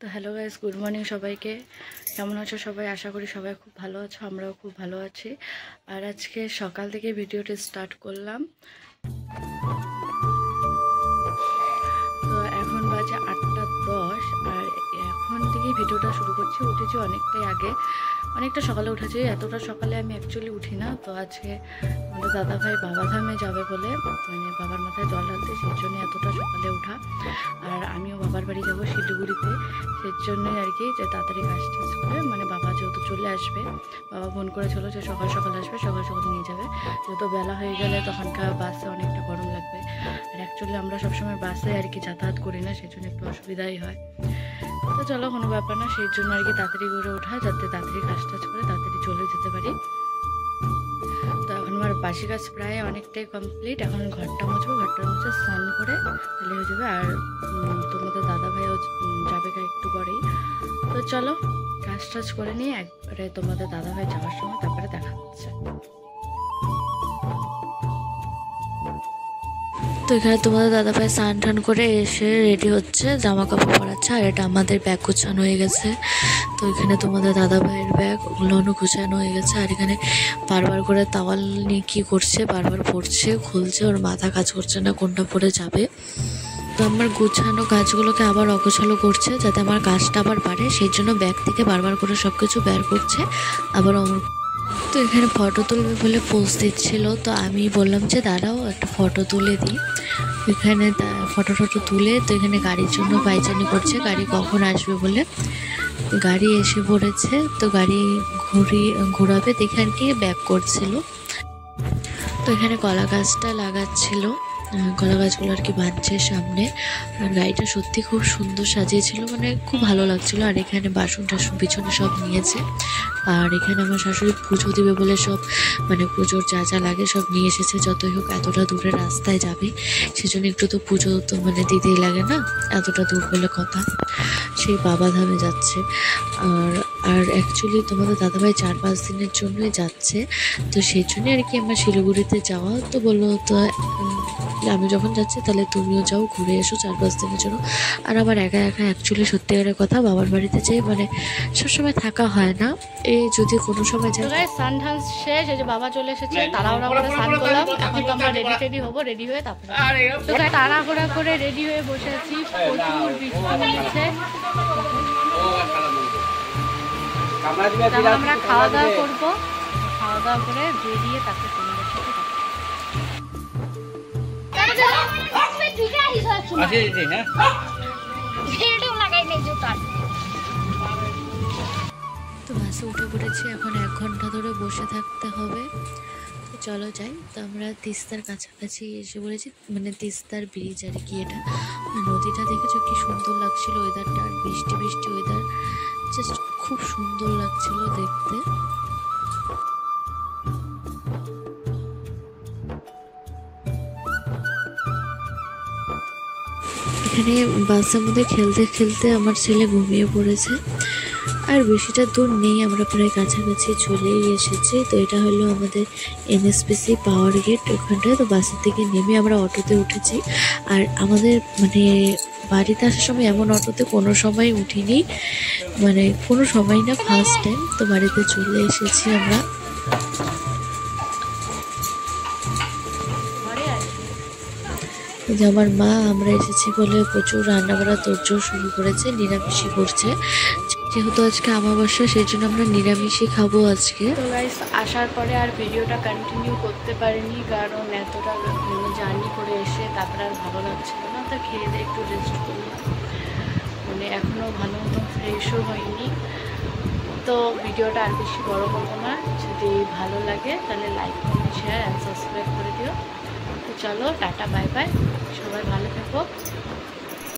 তো hello guys, good morning সবাইকে। কেমন আছো সবাই? আশা করি সবাই খুব ভালো আছো, আমরাও খুব ভালো আছি। আর আজকে সকাল থেকে ভিডিওটা স্টার্ট করলাম। তো এখন বাজে 8:10 আর এখন থেকেই ভিডিওটা শুরু করছি। উঠেছি অনেকটাই আগে, অনেকটা সকালে উঠেছি। এতটা সকালে আমি অ্যাকচুয়ালি উঠি না। তো আজকে আমাদের দাদাভাই বাবাধামে যাবে বলে, মানে বাবার মাথায় জল ঢালতে, সেই জন্য এতটা সকালে ওঠা। আর আমিও বাবার বাড়ি যাবো শিলিগুড়িতে, সেই জন্যই আর কি, যে তাড়াতাড়ি কাজ টাজ করে, মানে বাবা যেহেতু চলে আসবে, বাবা ফোন করেছিল যে সকাল সকাল আসবে, সকাল সকাল নিয়ে যাবে। যেহেতু বেলা হয়ে গেলে তখনকার বাসে অনেকটা গরম লাগবে। আর অ্যাকচুয়ালি আমরা সবসময় বাসে আর কি যাতায়াত করি না, সেই জন্য একটু অসুবিধাই হয়। তো চলো, কোনো ব্যাপার না, সেই জন্য আর কি তাড়াতাড়ি করে ওঠা, যাতে তাড়াতাড়ি কাজ টাজ করে তাড়াতাড়ি চলে যেতে পারি। তো এখন আমার বাসি কাজ প্রায় অনেকটাই কমপ্লিট। এখন ঘরটা মুছবো, ঘরটা মুছে স্নান করে তাহলে হয়ে যাবে। আর তোমাদের দাদাভাইও যাবে একটু পরেই। তো চলো কাজ টাজ করে নিয়ে একবারে তোমাদের দাদাভাই যাওয়ার সময় তারপরে দেখা হচ্ছে। তো এখানে তোমাদের দাদাভাই স্নান টান করে এসে রেডি হচ্ছে, জামা কাপড় পরাচ্ছে। আর এটা আমাদের ব্যাগ গুছানো হয়ে গেছে। তো এখানে তোমাদের দাদাভাইয়ের ব্যাগ, ওগুলো গুছানো হয়ে গেছে। আর এখানে বারবার করে তাওয়াল নিয়ে কী করছে, বারবার পড়ছে, খুলছে, ওর মাথা কাজ করছে না কোনটা পরে যাবে। তো আমার গুছানো কাজগুলোকে আবার অগোছালো করছে, যাতে আমার কাজটা আবার বাড়ে, সেই জন্য ব্যাগ থেকে বারবার করে সব কিছু বের করছে আবার আমার। তো এখানে ফটো তুলবে বলে পোজ দিচ্ছিল। তো আমি বললাম যে দাঁড়াও একটা ফটো তুলে দিই। এখানে ফটো তুলে, তো এখানে গাড়ির জন্য পায়চানি করছে, গাড়ি কখন আসবে বলে। গাড়ি এসে পড়েছে, তো গাড়ি ঘোরাবে দেখে আর কি ব্যাক করছিল। তো এখানে কলা গাছটা লাগাচ্ছিল, কলা গাছগুলো আর কি বাঁধছে সামনে। আর গাড়িটা সত্যি খুব সুন্দর সাজিয়েছিল, মানে খুব ভালো লাগছিল। আর এখানে বাসন টাসন পিছনে সব নিয়েছে। আর এখানে আমার শাশুড়ি পুজো দিবে বলে সব, মানে পুজোর যা যা লাগে সব নিয়ে এসেছে। যতই হোক এতটা দূরে রাস্তায় যাবে, সেজন্য একটু তো পুজো তো মানে দিতেই লাগে না, এতটা দূর বলে কথা। সেই বাবাধামে যাচ্ছে। আর অ্যাকচুয়ালি তোমাদের দাদাভাই 4-5 দিনের জন্যই যাচ্ছে। তো সেই জন্যই আর কি আমার শিলিগুড়িতে যাওয়া। তো বললো তো আমি যখন যাচ্ছি তাহলে তুমিও যাও, ঘুরে এসো 4-5 দিনের জন্য। আর আমার একা একা অ্যাকচুয়ালি সত্যিকারের কথা বাবার বাড়িতে যাই, মানে সবসময় থাকা হয় না। এই যদি কোনো সময় যাই। স্নান ধান শেষ, এই যে বাবা চলে এসেছে, তাড়াহুড়া করে স্নান করলাম। এখন তো আমরা রেডি হবো, রেডি হয়ে তারপরে তো তাড়াহুড়া করে রেডি হয়ে বসে আছি। প্রচুর বৃষ্টি হচ্ছে। আমরা খাওয়া দাওয়া করবো, খাওয়া দাওয়া করে বেরিয়ে তারপরে তোমাদের সাথে তো বাসে উঠে পড়েছি। এখন 1 ঘন্টা ধরে বসে থাকতে হবে। তো চলো যাই। তো আমরা তিস্তার কাছাকাছি এসে পড়েছি, মানে তিস্তার ব্রিজ আর কি। এটা নদীটা দেখেছো কি সুন্দর লাগছিল ওয়েদারটা, আর বৃষ্টি বৃষ্টি ওয়েদার, জাস্ট খুব সুন্দর লাগছিল দেখতে। এখানে বাসের মধ্যে খেলতে খেলতে আমার ছেলে ঘুমিয়ে পড়েছে। আর বেশিটা দূর নেই, আমরা প্রায় কাছাকাছি চলেই এসেছি। তো এটা হলো আমাদের এনএসপিসি পাওয়ার গেট, ওখানটায়। তো বাসের থেকে নেমে আমরা অটোতে উঠেছি। আর আমাদের মানে বাড়িতে আসার সময় এমন অটোতে কোনো সময় উঠিনি, মানে কোনো সময় না, ফার্স্ট টাইম। তো বাড়িতে চলে এসেছি আমরা। যে আমার মা আমরা এসেছি বলে প্রচুর রান্নাবাড়া তোড়জোড় শুরু করেছে, নিরামিষই করছে। যেহেতু আজকে অমাবস্যা, সেই জন্য আমরা নিরামিষই খাবো আজকে। তো গাইস, আসার পরে আর ভিডিওটা কন্টিনিউ করতে পারিনি, কারণ এতটা জার্নি করে এসে তারপরে আর ভালো লাগছিল না। তো খেয়ে দিয়ে একটু রেস্ট করলাম, মানে এখনও ভালো মতো ফ্রেশও হয়নি। তো ভিডিওটা আর বেশি বড় করবো না। যদি ভালো লাগে তাহলে like, comment, share and subscribe করে দিও। তো চলো, টাটা, বাই বাই, সবাই ভালো থেকো।